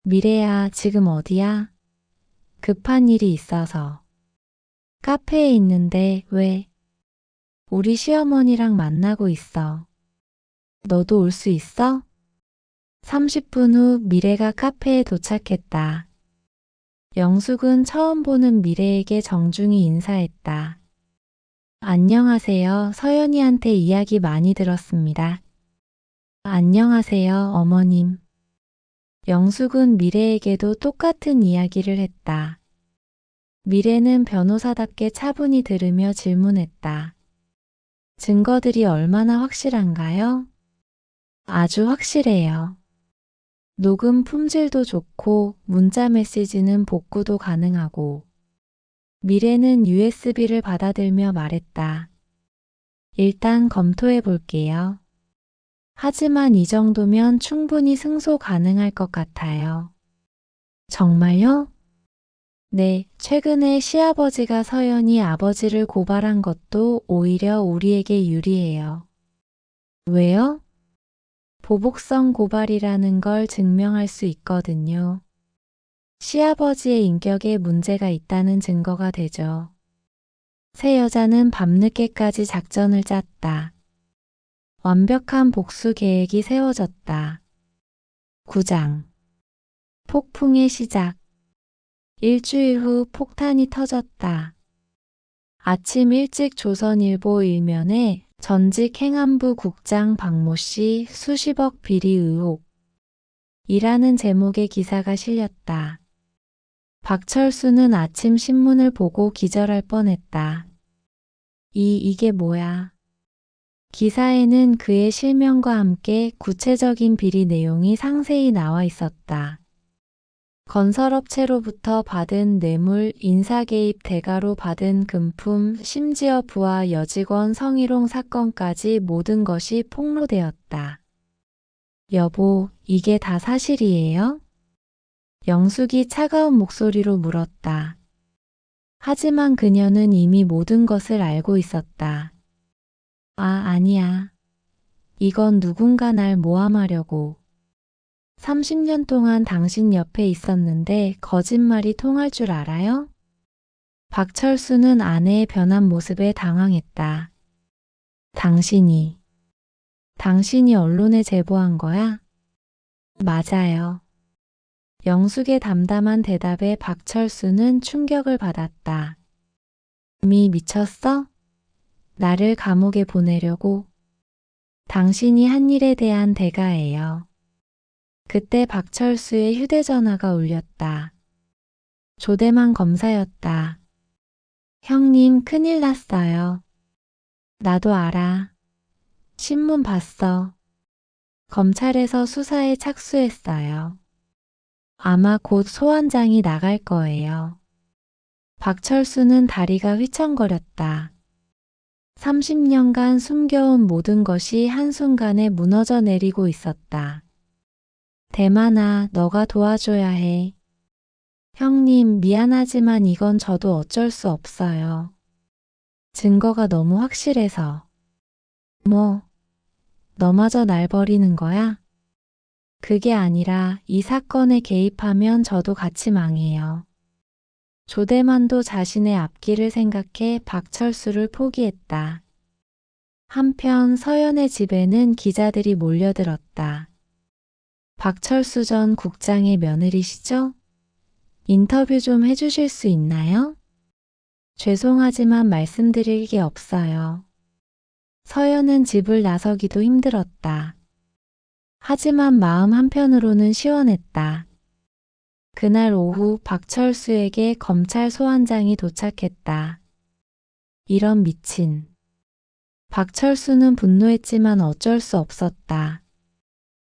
미래야, 지금 어디야? 급한 일이 있어서. 카페에 있는데 왜? 우리 시어머니랑 만나고 있어. 너도 올 수 있어? 30분 후 미래가 카페에 도착했다. 영숙은 처음 보는 미래에게 정중히 인사했다. 안녕하세요. 서연이한테 이야기 많이 들었습니다. 안녕하세요, 어머님. 영숙은 미래에게도 똑같은 이야기를 했다. 미래는 변호사답게 차분히 들으며 질문했다. 증거들이 얼마나 확실한가요? 아주 확실해요. 녹음 품질도 좋고 문자 메시지는 복구도 가능하고. 미래는 USB를 받아들며 말했다. 일단 검토해 볼게요. 하지만 이 정도면 충분히 승소 가능할 것 같아요. 정말요? 네, 최근에 시아버지가 서연이 아버지를 고발한 것도 오히려 우리에게 유리해요. 왜요? 보복성 고발이라는 걸 증명할 수 있거든요. 시아버지의 인격에 문제가 있다는 증거가 되죠. 새 여자는 밤늦게까지 작전을 짰다. 완벽한 복수 계획이 세워졌다. 9장. 폭풍의 시작. 일주일 후 폭탄이 터졌다. 아침 일찍 조선일보 일면에 전직 행안부 국장 박모 씨 수십억 비리 의혹 이라는 제목의 기사가 실렸다. 박철수는 아침 신문을 보고 기절할 뻔했다. 이게 뭐야? 기사에는 그의 실명과 함께 구체적인 비리 내용이 상세히 나와 있었다. 건설업체로부터 받은 뇌물, 인사개입 대가로 받은 금품, 심지어 부하 여직원 성희롱 사건까지 모든 것이 폭로되었다. 여보, 이게 다 사실이에요? 영숙이 차가운 목소리로 물었다. 하지만 그녀는 이미 모든 것을 알고 있었다. 아니야. 이건 누군가 날 모함하려고. 30년 동안 당신 옆에 있었는데 거짓말이 통할 줄 알아요? 박철수는 아내의 변한 모습에 당황했다. 당신이 언론에 제보한 거야? 맞아요. 영숙의 담담한 대답에 박철수는 충격을 받았다. 미쳤어? 나를 감옥에 보내려고? 당신이 한 일에 대한 대가예요. 그때 박철수의 휴대전화가 울렸다. 조대만 검사였다. 형님, 큰일 났어요. 나도 알아. 신문 봤어. 검찰에서 수사에 착수했어요. 아마 곧 소환장이 나갈 거예요. 박철수는 다리가 휘청거렸다. 30년간 숨겨온 모든 것이 한순간에 무너져 내리고 있었다. 대만아, 너가 도와줘야 해. 형님, 미안하지만 이건 저도 어쩔 수 없어요. 증거가 너무 확실해서. 뭐, 너마저 날 버리는 거야? 그게 아니라 이 사건에 개입하면 저도 같이 망해요. 조대만도 자신의 앞길을 생각해 박철수를 포기했다. 한편 서연의 집에는 기자들이 몰려들었다. 박철수 전 국장의 며느리시죠? 인터뷰 좀 해주실 수 있나요? 죄송하지만 말씀드릴 게 없어요. 서연은 집을 나서기도 힘들었다. 하지만 마음 한편으로는 시원했다. 그날 오후 박철수에게 검찰 소환장이 도착했다. 이런 미친. 박철수는 분노했지만 어쩔 수 없었다.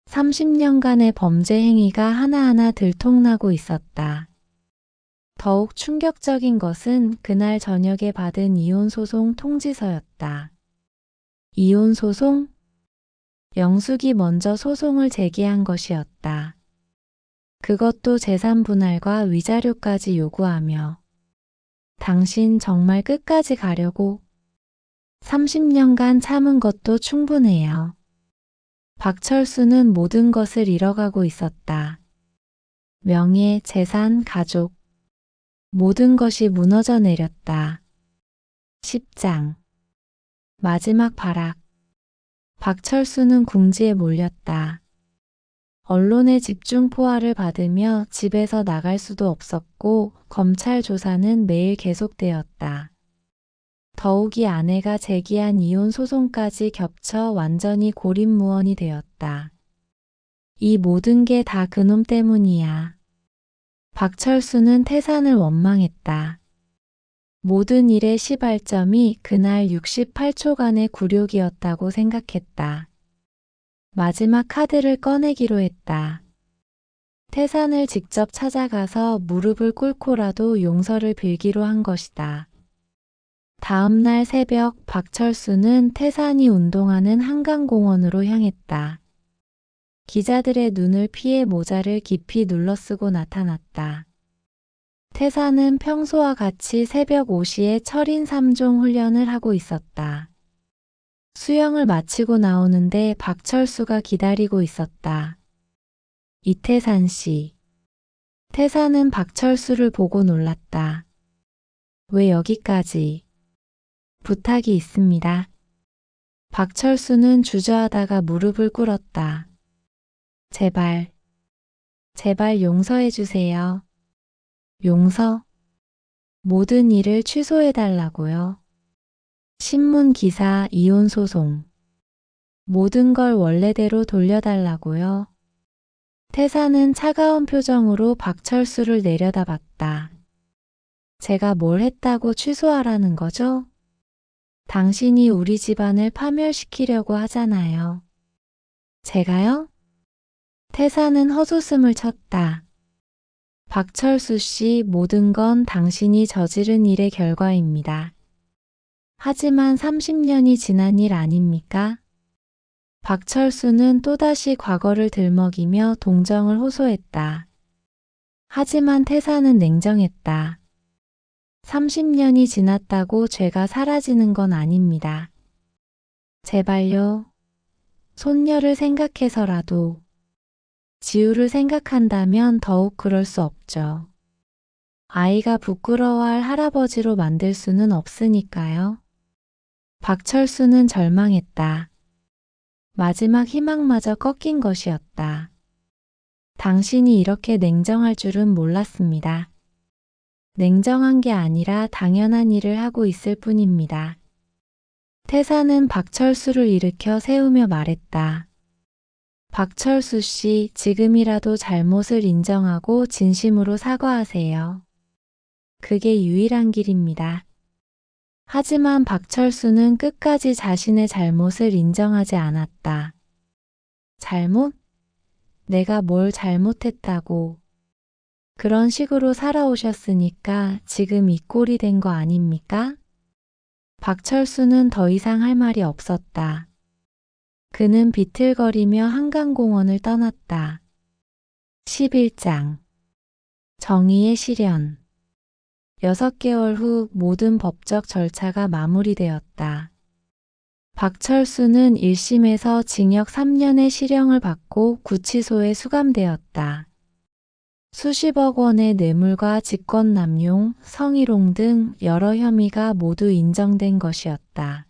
30년간의 범죄 행위가 하나하나 들통나고 있었다. 더욱 충격적인 것은 그날 저녁에 받은 이혼소송 통지서였다. 이혼소송? 영숙이 먼저 소송을 제기한 것이었다. 그것도 재산 분할과 위자료까지 요구하며 당신 정말 끝까지 가려고 30년간 참은 것도 충분해요. 박철수는 모든 것을 잃어가고 있었다. 명예, 재산, 가족 모든 것이 무너져 내렸다. 10장 마지막 발악 박철수는 궁지에 몰렸다. 언론의 집중 포화를 받으며 집에서 나갈 수도 없었고 검찰 조사는 매일 계속되었다. 더욱이 아내가 제기한 이혼 소송까지 겹쳐 완전히 고립무원이 되었다. 이 모든 게 다 그놈 때문이야. 박철수는 태산을 원망했다. 모든 일의 시발점이 그날 68초간의 굴욕이었다고 생각했다. 마지막 카드를 꺼내기로 했다. 태산을 직접 찾아가서 무릎을 꿇고라도 용서를 빌기로 한 것이다. 다음 날 새벽 박철수는 태산이 운동하는 한강공원으로 향했다. 기자들의 눈을 피해 모자를 깊이 눌러쓰고 나타났다. 태산은 평소와 같이 새벽 5시에 철인 3종 훈련을 하고 있었다. 수영을 마치고 나오는데 박철수가 기다리고 있었다. 이태산 씨. 태산은 박철수를 보고 놀랐다. 왜 여기까지? 부탁이 있습니다. 박철수는 주저하다가 무릎을 꿇었다. 제발, 제발 용서해 주세요. 용서? 모든 일을 취소해달라고요. 신문 기사, 이혼 소송. 모든 걸 원래대로 돌려달라고요. 태사는 차가운 표정으로 박철수를 내려다봤다. 제가 뭘 했다고 취소하라는 거죠? 당신이 우리 집안을 파멸시키려고 하잖아요. 제가요? 태사는 헛웃음을 쳤다. 박철수 씨, 모든 건 당신이 저지른 일의 결과입니다. 하지만 30년이 지난 일 아닙니까? 박철수는 또다시 과거를 들먹이며 동정을 호소했다. 하지만 태사는 냉정했다. 30년이 지났다고 죄가 사라지는 건 아닙니다. 제발요. 손녀를 생각해서라도. 지우를 생각한다면 더욱 그럴 수 없죠. 아이가 부끄러워할 할아버지로 만들 수는 없으니까요. 박철수는 절망했다. 마지막 희망마저 꺾인 것이었다. 당신이 이렇게 냉정할 줄은 몰랐습니다. 냉정한 게 아니라 당연한 일을 하고 있을 뿐입니다. 태사는 박철수를 일으켜 세우며 말했다. 박철수 씨, 지금이라도 잘못을 인정하고 진심으로 사과하세요. 그게 유일한 길입니다. 하지만 박철수는 끝까지 자신의 잘못을 인정하지 않았다. 잘못? 내가 뭘 잘못했다고. 그런 식으로 살아오셨으니까 지금 이 꼴이 된 거 아닙니까? 박철수는 더 이상 할 말이 없었다. 그는 비틀거리며 한강공원을 떠났다. 11장 정의의 실현 6개월 후 모든 법적 절차가 마무리되었다. 박철수는 1심에서 징역 3년의 실형을 받고 구치소에 수감되었다. 수십억 원의 뇌물과 직권남용, 성희롱 등 여러 혐의가 모두 인정된 것이었다.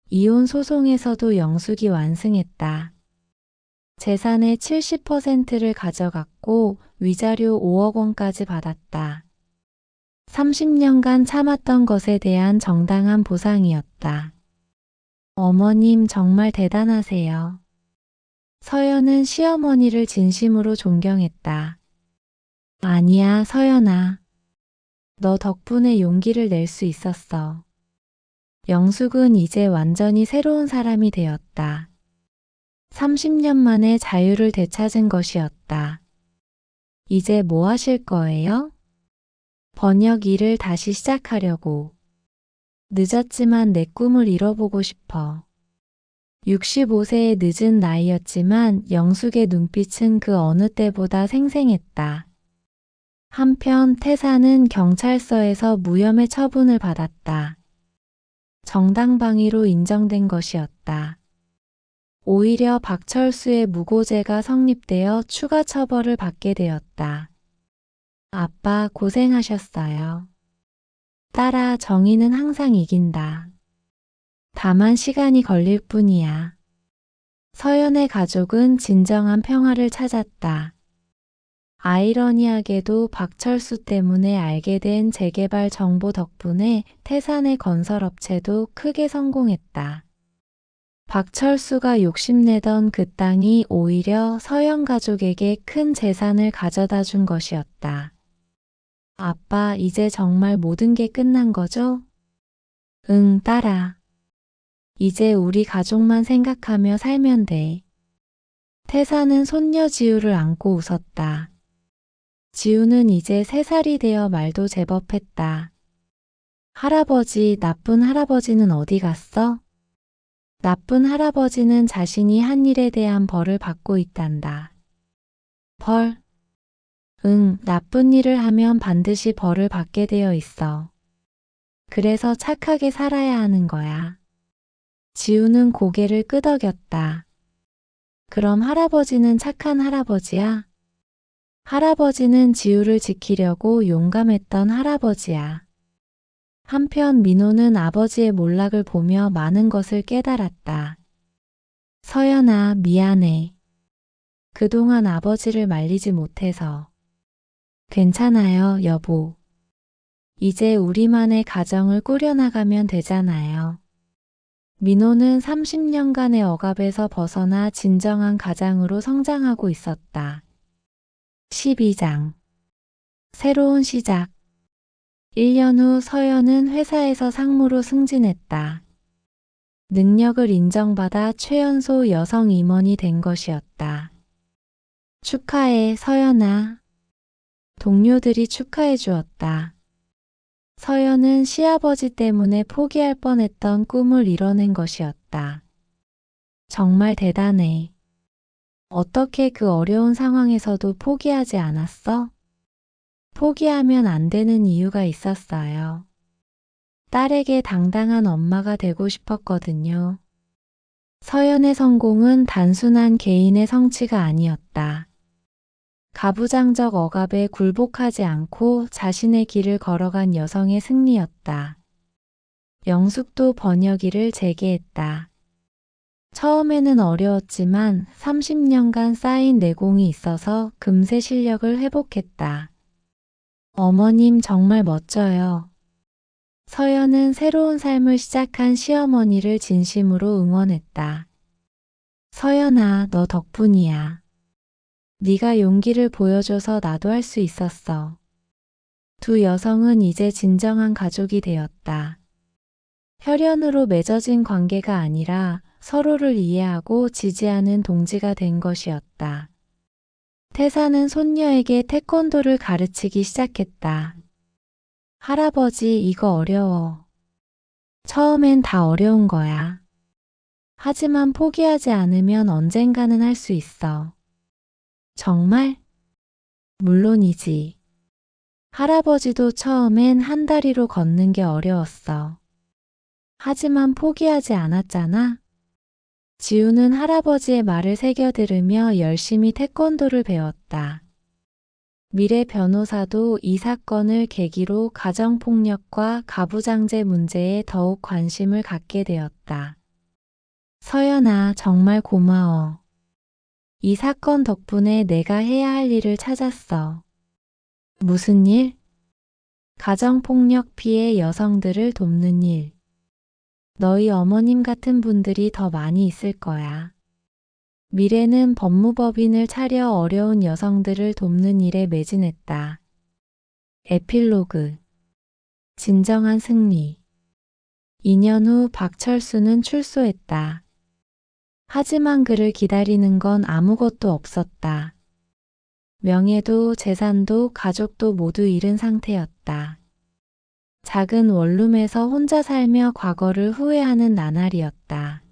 이혼 소송에서도 영숙이 완승했다. 재산의 70%를 가져갔고 위자료 5억 원까지 받았다. 30년간 참았던 것에 대한 정당한 보상이었다. 어머님 정말 대단하세요. 서연은 시어머니를 진심으로 존경했다. 아니야, 서연아. 너 덕분에 용기를 낼 수 있었어. 영숙은 이제 완전히 새로운 사람이 되었다. 30년 만에 자유를 되찾은 것이었다. 이제 뭐 하실 거예요? 번역 일을 다시 시작하려고. 늦었지만 내 꿈을 이뤄보고 싶어. 65세의 늦은 나이였지만 영숙의 눈빛은 그 어느 때보다 생생했다. 한편 태사는 경찰서에서 무혐의 처분을 받았다. 정당방위로 인정된 것이었다. 오히려 박철수의 무고죄가 성립되어 추가 처벌을 받게 되었다. 아빠 고생하셨어요. 딸아, 정의는 항상 이긴다. 다만 시간이 걸릴 뿐이야. 서연의 가족은 진정한 평화를 찾았다. 아이러니하게도 박철수 때문에 알게 된 재개발 정보 덕분에 태산의 건설업체도 크게 성공했다. 박철수가 욕심내던 그 땅이 오히려 서연 가족에게 큰 재산을 가져다 준 것이었다. 아빠, 이제 정말 모든 게 끝난 거죠? 응, 딸아. 이제 우리 가족만 생각하며 살면 돼. 태사는 손녀 지우를 안고 웃었다. 지우는 이제 3살이 되어 말도 제법 했다. 할아버지, 나쁜 할아버지는 어디 갔어? 나쁜 할아버지는 자신이 한 일에 대한 벌을 받고 있단다. 벌? 응, 나쁜 일을 하면 반드시 벌을 받게 되어 있어. 그래서 착하게 살아야 하는 거야. 지우는 고개를 끄덕였다. 그럼 할아버지는 착한 할아버지야? 할아버지는 지우를 지키려고 용감했던 할아버지야. 한편 민호는 아버지의 몰락을 보며 많은 것을 깨달았다. 서연아, 미안해. 그동안 아버지를 말리지 못해서. 괜찮아요, 여보. 이제 우리만의 가정을 꾸려나가면 되잖아요. 민호는 30년간의 억압에서 벗어나 진정한 가장으로 성장하고 있었다. 12장 새로운 시작 1년 후 서연은 회사에서 상무로 승진했다. 능력을 인정받아 최연소 여성 임원이 된 것이었다. 축하해, 서연아. 동료들이 축하해 주었다. 서연은 시아버지 때문에 포기할 뻔했던 꿈을 이뤄낸 것이었다. 정말 대단해. 어떻게 그 어려운 상황에서도 포기하지 않았어? 포기하면 안 되는 이유가 있었어요. 딸에게 당당한 엄마가 되고 싶었거든요. 서연의 성공은 단순한 개인의 성취가 아니었다. 가부장적 억압에 굴복하지 않고 자신의 길을 걸어간 여성의 승리였다. 영숙도 번역일을 재개했다. 처음에는 어려웠지만 30년간 쌓인 내공이 있어서 금세 실력을 회복했다. 어머님 정말 멋져요. 서연은 새로운 삶을 시작한 시어머니를 진심으로 응원했다. 서연아, 너 덕분이야. 네가 용기를 보여줘서 나도 할 수 있었어. 두 여성은 이제 진정한 가족이 되었다. 혈연으로 맺어진 관계가 아니라 서로를 이해하고 지지하는 동지가 된 것이었다. 태사는 손녀에게 태권도를 가르치기 시작했다. 할아버지, 이거 어려워. 처음엔 다 어려운 거야. 하지만 포기하지 않으면 언젠가는 할 수 있어. 정말? 물론이지. 할아버지도 처음엔 한 다리로 걷는 게 어려웠어. 하지만 포기하지 않았잖아. 지우는 할아버지의 말을 새겨 들으며 열심히 태권도를 배웠다. 미래 변호사도 이 사건을 계기로 가정폭력과 가부장제 문제에 더욱 관심을 갖게 되었다. 서연아, 정말 고마워. 이 사건 덕분에 내가 해야 할 일을 찾았어. 무슨 일? 가정폭력 피해 여성들을 돕는 일. 너희 어머님 같은 분들이 더 많이 있을 거야. 미래는 법무법인을 차려 어려운 여성들을 돕는 일에 매진했다. 에필로그. 진정한 승리. 2년 후 박철수는 출소했다. 하지만 그를 기다리는 건 아무것도 없었다. 명예도 재산도 가족도 모두 잃은 상태였다. 작은 원룸에서 혼자 살며 과거를 후회하는 나날이었다.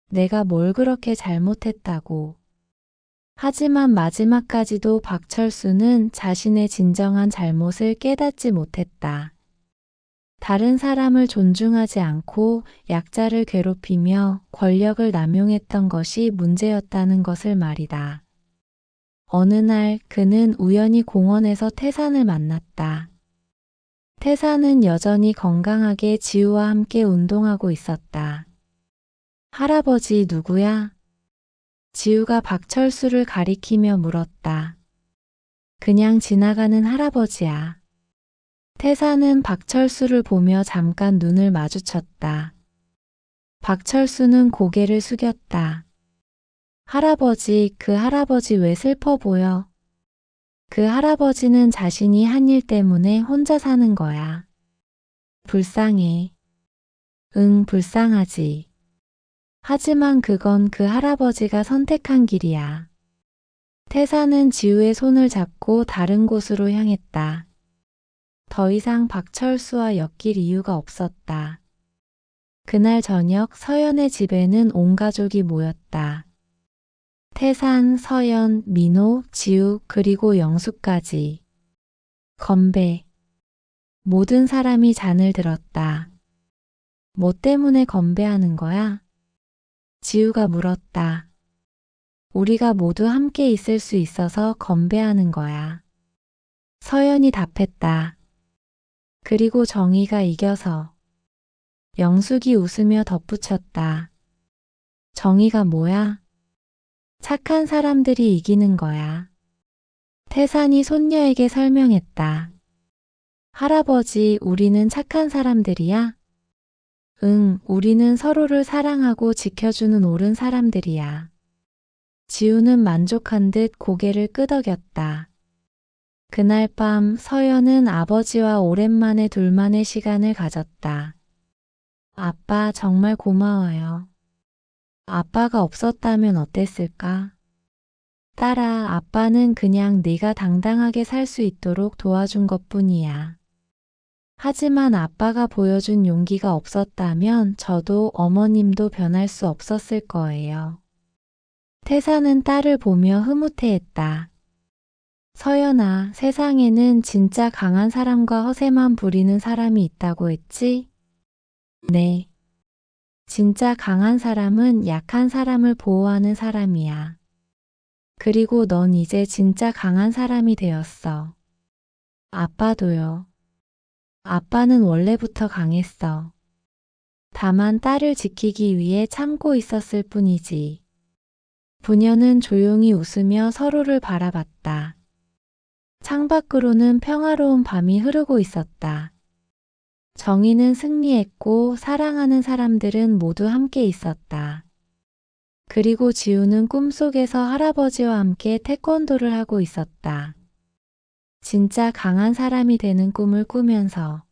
내가 뭘 그렇게 잘못했다고. 하지만 마지막까지도 박철수는 자신의 진정한 잘못을 깨닫지 못했다. 다른 사람을 존중하지 않고 약자를 괴롭히며 권력을 남용했던 것이 문제였다는 것을 말이다. 어느 날 그는 우연히 공원에서 태산을 만났다. 태산은 여전히 건강하게 지우와 함께 운동하고 있었다. 할아버지 누구야? 지우가 박철수를 가리키며 물었다. 그냥 지나가는 할아버지야. 태사는 박철수를 보며 잠깐 눈을 마주쳤다. 박철수는 고개를 숙였다. 할아버지, 그 할아버지 왜 슬퍼 보여? 그 할아버지는 자신이 한 일 때문에 혼자 사는 거야. 불쌍해. 응, 불쌍하지. 하지만 그건 그 할아버지가 선택한 길이야. 태사는 지우의 손을 잡고 다른 곳으로 향했다. 더 이상 박철수와 엮일 이유가 없었다. 그날 저녁 서연의 집에는 온 가족이 모였다. 태산, 서연, 민호, 지우, 그리고 영수까지. 건배. 모든 사람이 잔을 들었다. 뭐 때문에 건배하는 거야? 지우가 물었다. 우리가 모두 함께 있을 수 있어서 건배하는 거야. 서연이 답했다. 그리고 정의가 이겨서. 영숙이 웃으며 덧붙였다. 정의가 뭐야? 착한 사람들이 이기는 거야. 태산이 손녀에게 설명했다. 할아버지, 우리는 착한 사람들이야? 응, 우리는 서로를 사랑하고 지켜주는 옳은 사람들이야. 지우는 만족한 듯 고개를 끄덕였다. 그날 밤 서연은 아버지와 오랜만에 둘만의 시간을 가졌다. 아빠 정말 고마워요. 아빠가 없었다면 어땠을까? 딸아, 아빠는 그냥 네가 당당하게 살 수 있도록 도와준 것뿐이야. 하지만 아빠가 보여준 용기가 없었다면 저도 어머님도 변할 수 없었을 거예요. 태사는 딸을 보며 흐뭇해했다. 서연아, 세상에는 진짜 강한 사람과 허세만 부리는 사람이 있다고 했지? 네. 진짜 강한 사람은 약한 사람을 보호하는 사람이야. 그리고 넌 이제 진짜 강한 사람이 되었어. 아빠도요. 아빠는 원래부터 강했어. 다만 딸을 지키기 위해 참고 있었을 뿐이지. 부녀는 조용히 웃으며 서로를 바라봤다. 창밖으로는 평화로운 밤이 흐르고 있었다. 정의는 승리했고 사랑하는 사람들은 모두 함께 있었다. 그리고 지우는 꿈속에서 할아버지와 함께 태권도를 하고 있었다. 진짜 강한 사람이 되는 꿈을 꾸면서